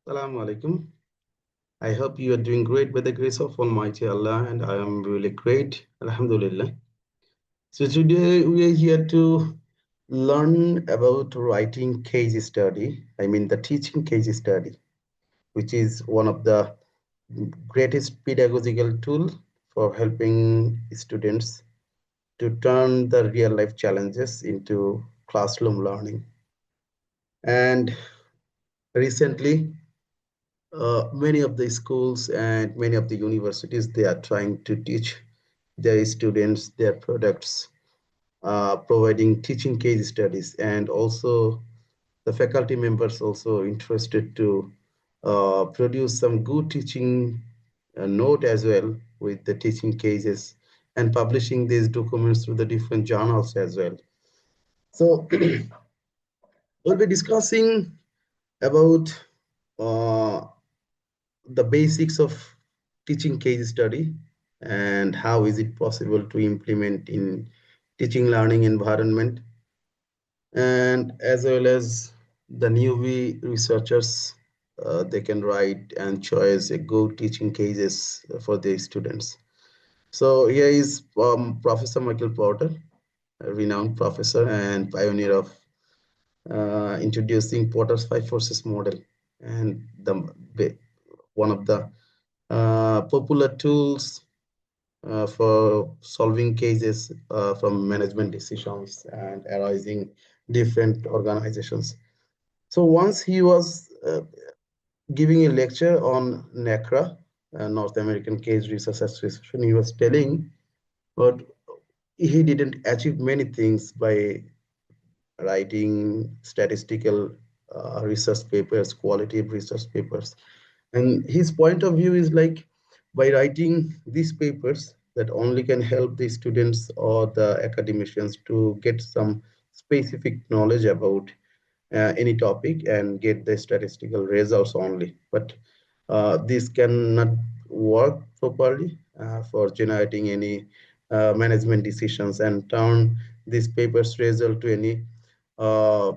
Assalamu alaikum. I hope you are doing great by the grace of Almighty Allah, and I am really great. Alhamdulillah. So today we are here to learn about writing case study. I mean the teaching case study, which is one of the greatest pedagogical tool for helping students to turn the real life challenges into classroom learning. And recently, many of the schools and many of the universities, they are trying to teach their students their products, providing teaching case studies, and also the faculty members also interested to produce some good teaching note as well with the teaching cases and publishing these documents through the different journals as well. So we'll be discussing about uh, the basics of teaching case study and how is it possible to implement in teaching learning environment, and as well as the newbie researchers, they can write and choose a good teaching cases for their students. So here is Professor Michael Porter, a renowned professor and pioneer of introducing Porter's five forces model, and one of the popular tools for solving cases from management decisions and arising different organizations. So once he was giving a lecture on NACRA, North American Case Research Association, he was telling, but he didn't achieve many things by writing statistical research papers, qualitative research papers. And his point of view is like, by writing these papers that only can help the students or the academicians to get some specific knowledge about any topic and get the statistical results only. But this cannot work properly for generating any management decisions and turn this paper's result to any uh,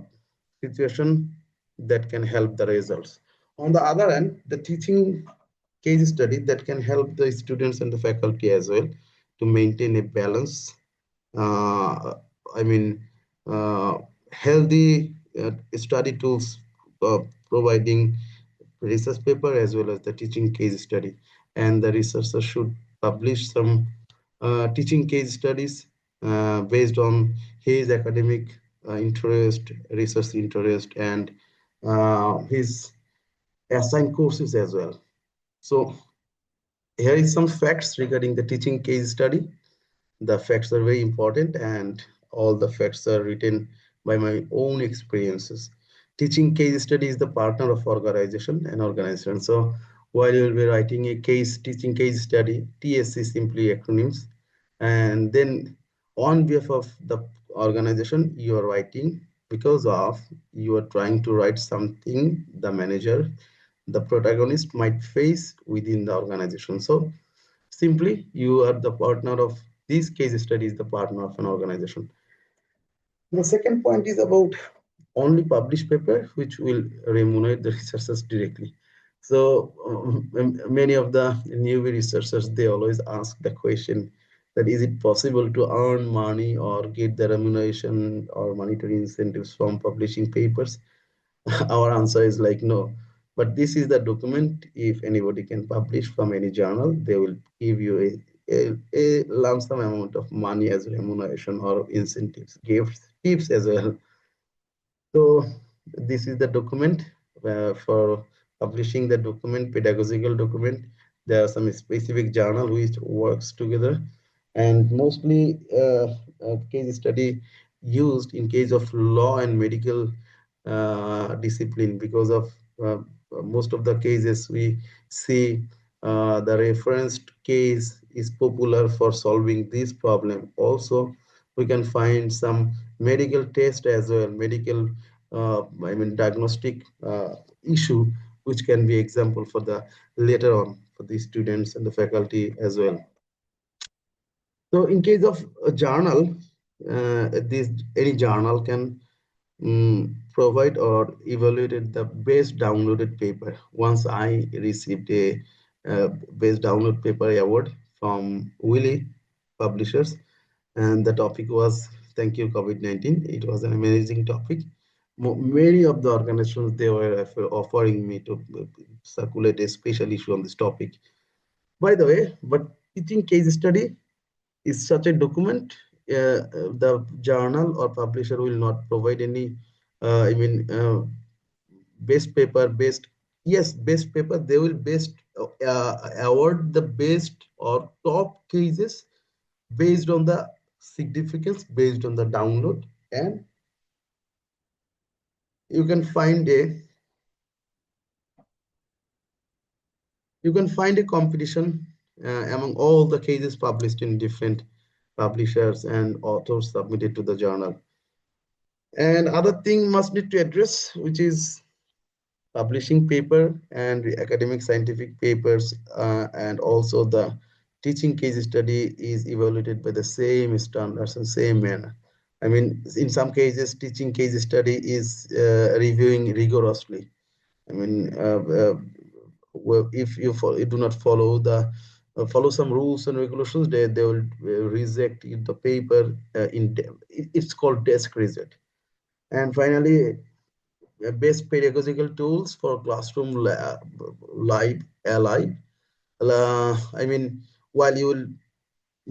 situation that can help the results. On the other hand, the teaching case study that can help the students and the faculty as well to maintain a balance. Uh, I mean, uh, healthy study tools, uh, providing research paper as well as the teaching case study. And the researcher should publish some teaching case studies based on his academic interest, research interest, and his assigned courses as well. So here is some facts regarding the teaching case study. The facts are very important, and all the facts are written by my own experiences. Teaching case study is the partner of organization. So while you'll be writing a teaching case study, TSC simply acronyms, and then on behalf of the organization, you are writing because of you are trying to write something the manager, the protagonist might face within the organization. So simply, you are the partner of these case studies, the partner of an organization. The second point is about only published paper, which will remunerate the researchers directly. So many of the newbie researchers, they always ask the question that is it possible to earn money or get the remuneration or monetary incentives from publishing papers? Our answer is like no. But this is the document. If anybody can publish from any journal, they will give you a lump sum amount of money as remuneration or incentives, gifts, tips as well. So this is the document for publishing the document, pedagogical document. There are some specific journal which works together, and mostly case study used in case of law and medical discipline, because of most of the cases we see the referenced case is popular for solving this problem. Also, we can find some medical test as well, medical I mean diagnostic issue, which can be example for the later on for the students and the faculty as well. So in case of a journal, this any journal can provide or evaluated the best downloaded paper. Once I received a best download paper award from Willy Publishers, and the topic was "Thank you COVID-19." It was an amazing topic. Many of the organizations, they were offering me to circulate a special issue on this topic. By the way, but teaching case study is such a document. The journal or publisher will not provide any, best paper, best, yes, best paper. They will best award the best or top cases based on the significance, based on the download, and you can find a competition among all the cases published in different publishers and authors submitted to the journal. And other thing must need to address, which is publishing paper and the academic scientific papers, and also the teaching case study is evaluated by the same standards and same manner. I mean, in some cases, teaching case study is reviewing rigorously. I mean, well, if you do not follow the follow some rules and regulations, they will reject the paper it's called desk reject. And finally, best pedagogical tools for classroom live alive. I mean, while you will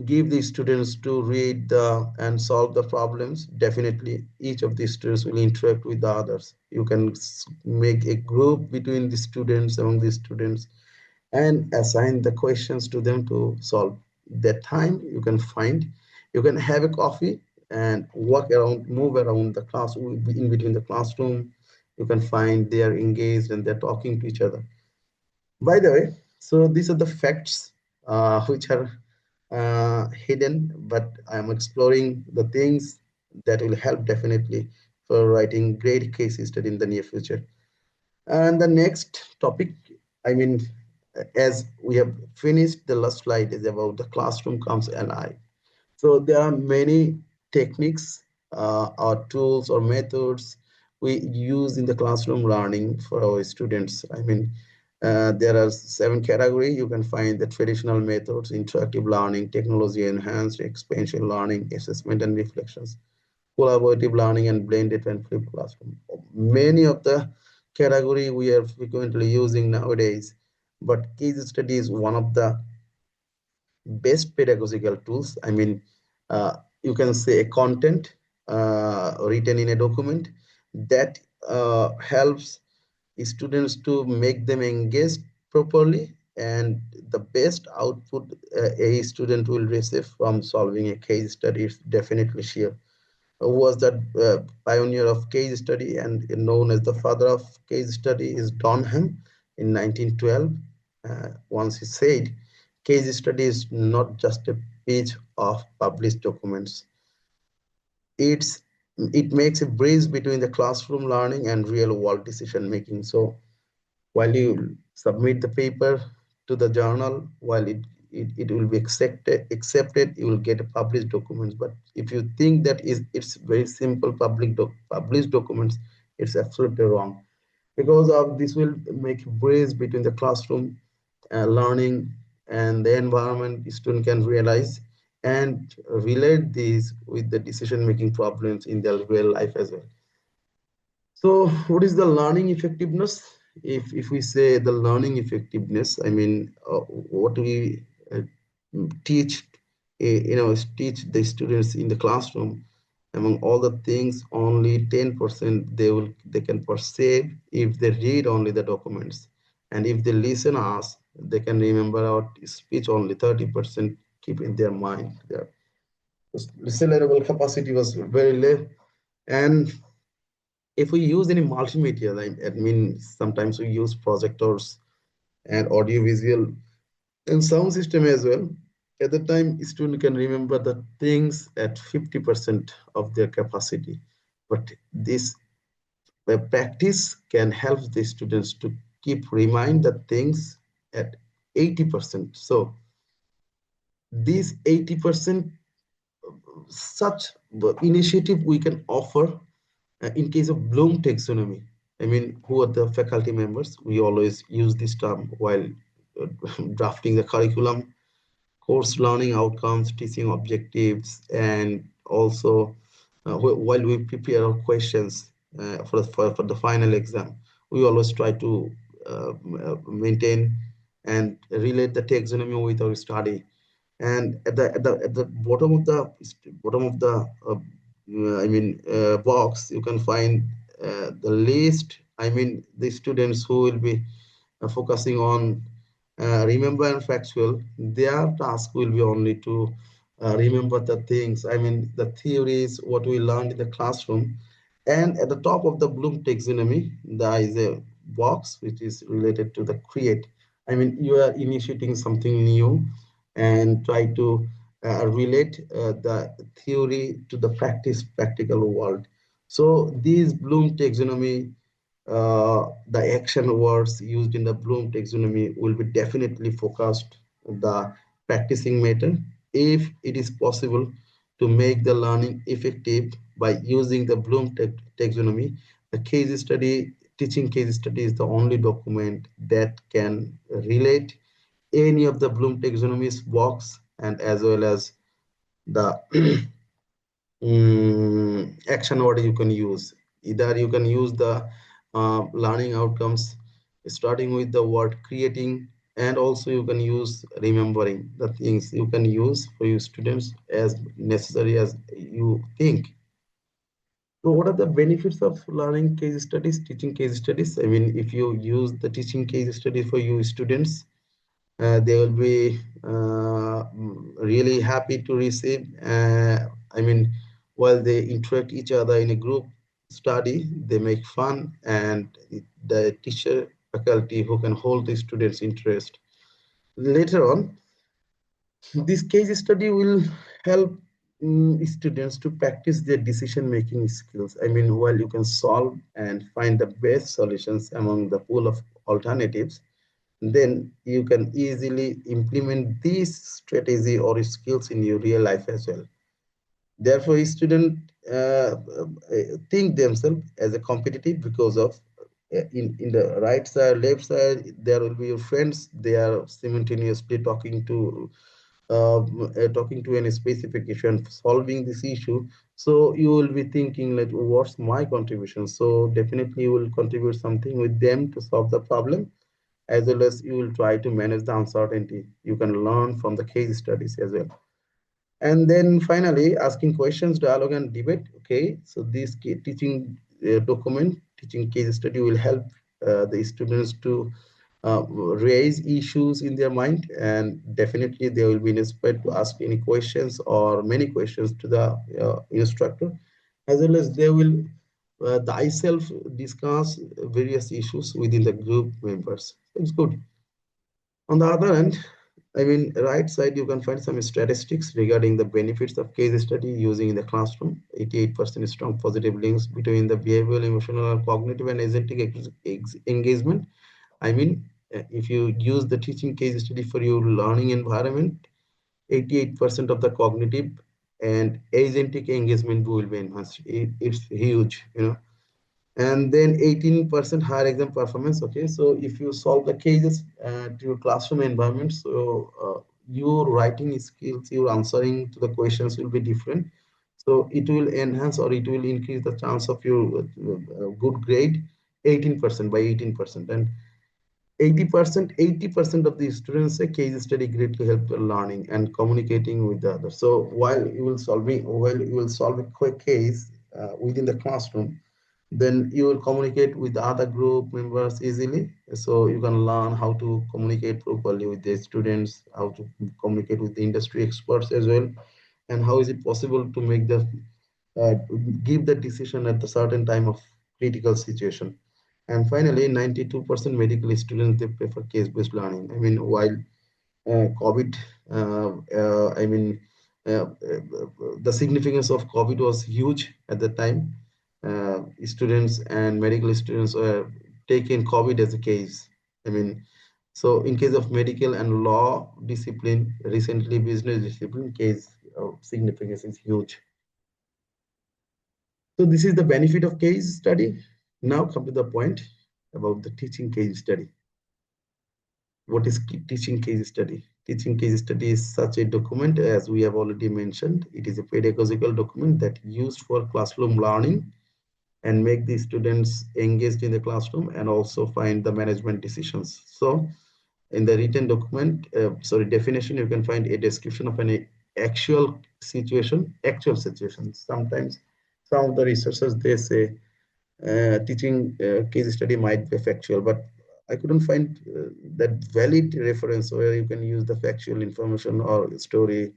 give the students to read and solve the problems, definitely each of the students will interact with the others. You can make a group between the students, among the students, and assign the questions to them to solve. That time you can find, you can have a coffee and walk around, move around the class, in between the classroom. You can find they are engaged and they're talking to each other. By the way, so these are the facts which are hidden, but I'm exploring the things that will help definitely for writing great case study in the near future. And the next topic, I mean, as we have finished, the last slide is about the classroom comes alive. So there are many techniques or tools or methods we use in the classroom learning for our students. I mean, there are 7 categories. You can find the traditional methods, interactive learning, technology enhanced, expansion learning, assessment and reflections, collaborative learning, and blended and flipped classroom. Many of the category we are frequently using nowadays, but case study is one of the best pedagogical tools. I mean, you can say a content written in a document that helps students to make them engage properly, and the best output a student will receive from solving a case study is definitely sure. Who was that pioneer of case study and known as the father of case study is Donham in 1912. Once he said, case study is not just a page of published documents. It's it makes a bridge between the classroom learning and real world decision making. So while you submit the paper to the journal, while it will be accepted, you will get a published documents. But if you think that is it's very simple published documents, it's absolutely wrong, because of this will make a bridge between the classroom learning and the environment student can realize and relate these with the decision making problems in their real life as well. So, what is the learning effectiveness? If we say the learning effectiveness, I mean, what we teach, teach the students in the classroom. Among all the things, only 10% they can perceive if they read only the documents, and if they listen us, they can remember our speech only 30%. Keep in their mind. Their listenable capacity was very low, and if we use any multimedia, like I mean, sometimes we use projectors and audio visual and sound system as well. At the time, student can remember the things at 50% of their capacity, but this the practice can help the students to keep remind the things at 80%. So this 80%, such the initiative we can offer In case of Bloom taxonomy, I mean, who are the faculty members? We always use this term while drafting the curriculum, course learning outcomes, teaching objectives, and also while we prepare our questions for the final exam, we always try to maintain and relate the taxonomy with our study. And at the bottom of the box, you can find the list. I mean, the students who will be focusing on remember and factual, their task will be only to remember the things. I mean, the theories, what we learned in the classroom. And at the top of the Bloom taxonomy, there is a box which is related to the create. I mean, you are initiating something new and try to relate the theory to the practical world. So these Bloom taxonomy, the action words used in the Bloom taxonomy will be definitely focused on the practicing method. If it is possible to make the learning effective by using the Bloom taxonomy, the case study, teaching case study is the only document that can relate any of the Bloom taxonomy's box, and as well as the action word you can use. Either you can use the learning outcomes starting with the word creating, and also you can use remembering. The things you can use for your students as necessary as you think. So what are the benefits of learning case studies, teaching case studies? I mean, if you use the teaching case study for your students, they will be really happy to receive. I mean, while they interact each other in a group study, they make fun, and the teacher faculty who can hold the students' interest. Later on, this case study will help students to practice their decision making skills. I mean, while you can solve and find the best solutions among the pool of alternatives, then you can easily implement these strategy or skills in your real life as well. Therefore, students think themselves as a competitive because of in the right side, left side, there will be your friends. They are simultaneously talking to any specific issue and solving this issue. So you will be thinking like, what's my contribution? So definitely you will contribute something with them to solve the problem, as well as you will try to manage the uncertainty. You can learn from the case studies as well. And then finally, asking questions, dialogue, and debate. Okay, so this teaching document, teaching case study will help the students to raise issues in their mind, and definitely they will be inspired to ask any questions or many questions to the instructor, as well as they will thyself discuss various issues within the group members. It's good. On the other hand, I mean, right side, you can find some statistics regarding the benefits of case study using in the classroom. 88% strong positive links between the behavioral, emotional, cognitive, and agentic engagement. I mean, if you use the teaching case study for your learning environment, 88% of the cognitive and agentic engagement will be enhanced. It's huge, you know. And then 18% higher exam performance. Okay, so if you solve the cases to your classroom environment, so your writing skills, your answering to the questions will be different. So it will enhance or it will increase the chance of your good grade 18% by 18%. And 80% of the students say case study greatly help their learning and communicating with the others. So while you will solve a quick case within the classroom, then you will communicate with the other group members easily. So you can learn how to communicate properly with the students, how to communicate with the industry experts as well, and how is it possible to make the uh, give the decision at the certain time of critical situation. And finally, 92% medical students, they prefer case-based learning. I mean, while COVID, I mean, the significance of COVID was huge at the time. Students and medical students were taking COVID as a case. I mean, so in case of medical and law discipline, recently business discipline case of significance is huge. So this is the benefit of case study. Now come to the point about the teaching case study. What is teaching case study? Teaching case study is such a document, as we have already mentioned. It is a pedagogical document that used for classroom learning and make the students engaged in the classroom and also find the management decisions. So in the written document, definition, you can find a description of an actual situation. Sometimes some of the researchers, they say teaching case study might be factual, but I couldn't find that valid reference where you can use the factual information or story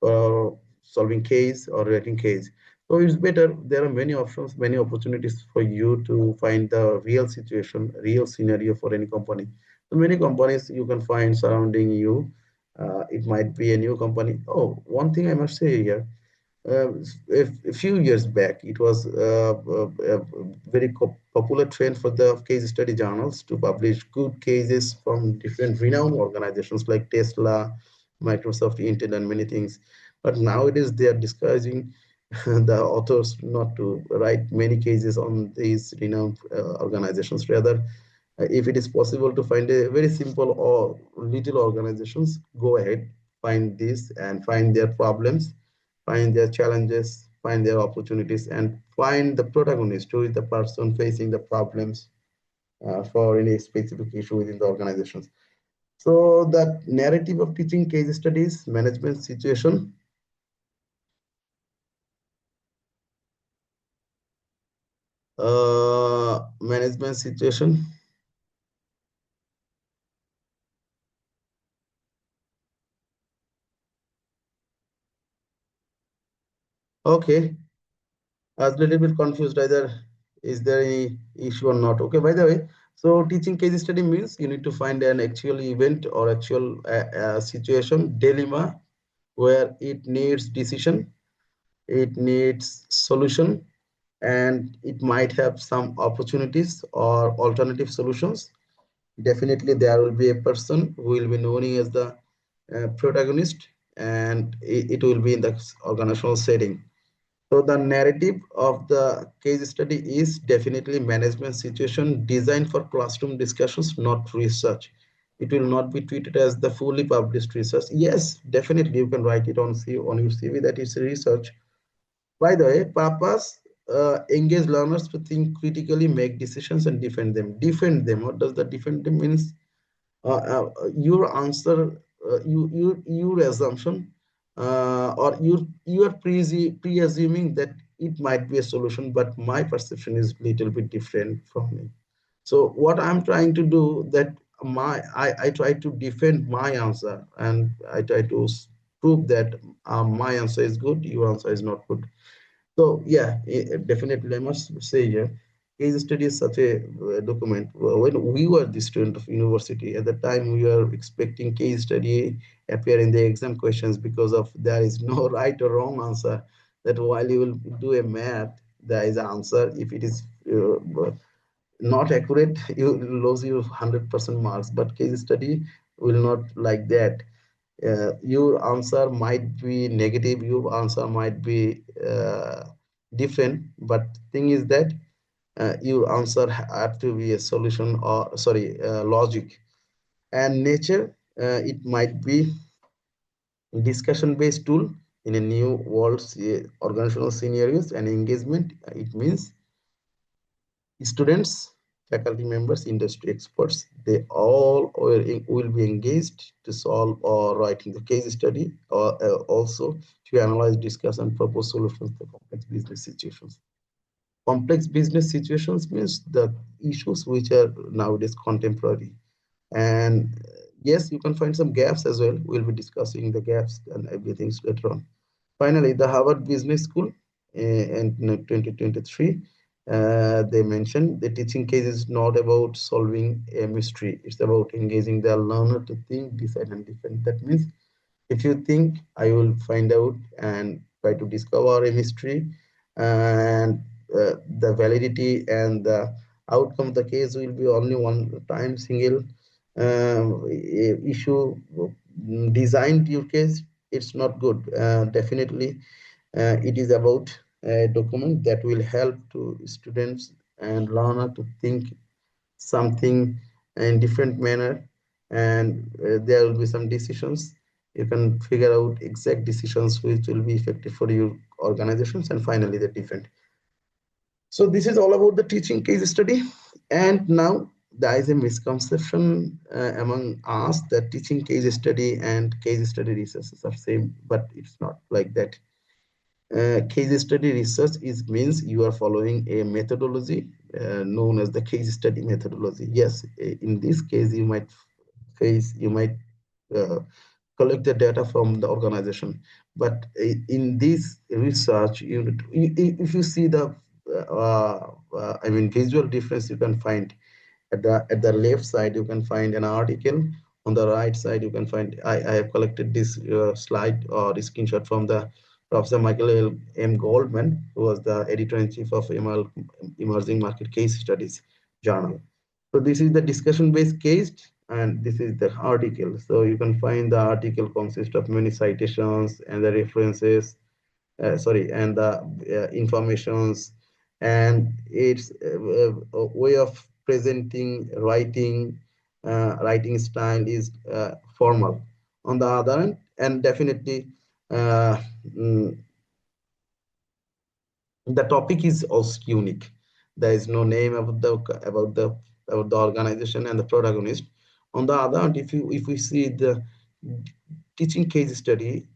for solving case or writing case. So it's better. There are many options, many opportunities for you to find the real situation, real scenario for any company. So many companies you can find surrounding you. It might be a new company. Oh, one thing I must say here, a few years back, it was a very popular trend for the case study journals to publish good cases from different renowned organizations like Tesla, Microsoft, Intel, and many things. But nowadays, they are discouraging the authors not to write many cases on these renowned organizations. Rather, if it is possible to find a very simple or little organizations, go ahead, find this and find their problems, find their challenges, find their opportunities, and find the protagonist, who is the person facing the problems for any specific issue within the organizations. So the narrative of teaching case studies, management situation, management situation. Okay, I was a little bit confused either is there any issue or not. Okay, by the way, so teaching case study means you need to find an actual event or actual situation, dilemma, where it needs decision, it needs solution, and it might have some opportunities or alternative solutions. Definitely, there will be a person who will be known as the protagonist, and it will be in the organizational setting. So the narrative of the case study is definitely management situation designed for classroom discussions, not research. It will not be treated as the fully published research. Yes, definitely you can write it on on your CV that is research. By the way, purpose engage learners to think critically, make decisions, and defend them. Defend them. What does the defend them means? Your answer, your assumption, or you are pre-assuming that it might be a solution, but my perception is little bit different from me. So what I'm trying to do that I try to defend my answer, and I try to prove that my answer is good, your answer is not good. So yeah, definitely I must say here, case study is such a document. When we were the student of university at the time, we were expecting case study appear in the exam questions because of there is no right or wrong answer. That while you will do a math, there is an answer. If it is not accurate, you lose your 100% marks. But case study will not like that. Your answer might be negative, your answer might be different, but thing is that your answer have to be a solution or sorry logic and nature. It might be discussion based tool in a new world organizational scenarios and engagement. It means students, faculty members, industry experts, they all will be engaged to solve or writing the case study or also to analyze, discuss, and propose solutions to complex business situations. Complex business situations means the issues which are nowadays contemporary. And yes, you can find some gaps as well. We'll be discussing the gaps and everything later on. Finally, the Harvard Business School in 2023, they mentioned the teaching case is not about solving a mystery. It's about engaging the learner to think, decide, and defend. That means if you think, I will find out and try to discover a mystery, and the validity and the outcome of the case will be only one time single issue designed your case, it's not good. Definitely, it is about a document that will help to students and learner to think something in different manner, and there will be some decisions. You can figure out exact decisions which will be effective for your organizations, and finally the defend. So this is all about the teaching case study. And now there is a misconception among us that teaching case study and case study researches are same, but it's not like that. Case study research is means you are following a methodology known as the case study methodology. Yes, in this case you might uh, collect the data from the organization, but in this research, if you see the I mean visual difference, you can find at the left side you can find an article. On the right side you can find, I have collected this slide or the screenshot from the Professor Michael M. Goldman, who was the editor-in-chief of Emerging Market Case Studies journal. So this is the discussion-based case, and this is the article. So you can find the article consists of many citations and the references, sorry, and the informations, and it's a way of presenting writing style is formal. On the other hand, and definitely uh, mm, the topic is also unique. There is no name about the organization and the protagonist. On the other hand, if we see the teaching case study,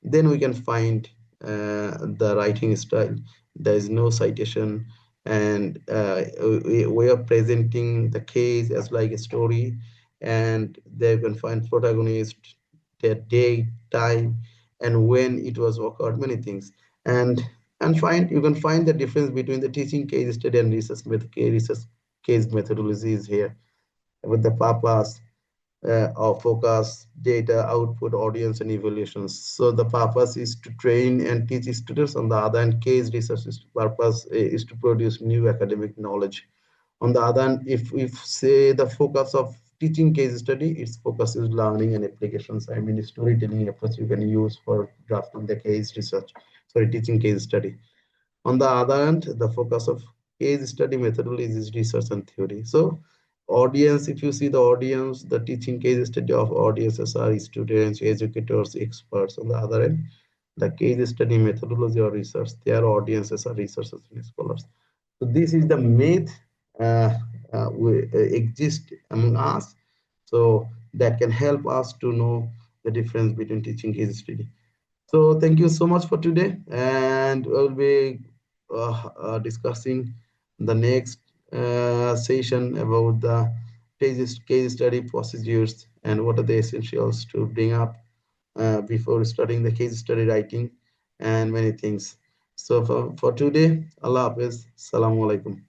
then we can find the writing style. There is no citation, and we are presenting the case as like a story, and there you can find protagonist, their date, time, and when it was occurred, many things. And find you can find the difference between the teaching case study and research case methodology is here, with the purpose of focus, data, output, audience, and evaluations. So the purpose is to train and teach students. On the other hand, case research purpose is to produce new academic knowledge. On the other hand, if say the focus of teaching case study, its focus is learning and applications. I mean, storytelling approach you can use for drafting the case research, sorry, teaching case study. On the other hand, the focus of case study methodology is research and theory. So audience, if you see the audience, the teaching case study of audiences are students, educators, experts. On the other hand, the case study methodology or research, their audiences are researchers and scholars. So this is the myth exist among us. So that can help us to know the difference between teaching case study. So thank you so much for today, and we'll be discussing the next session about the case study procedures and what are the essentials to bring up before starting the case study writing and many things. So for today, Allah Hafiz, Assalamu alaikum.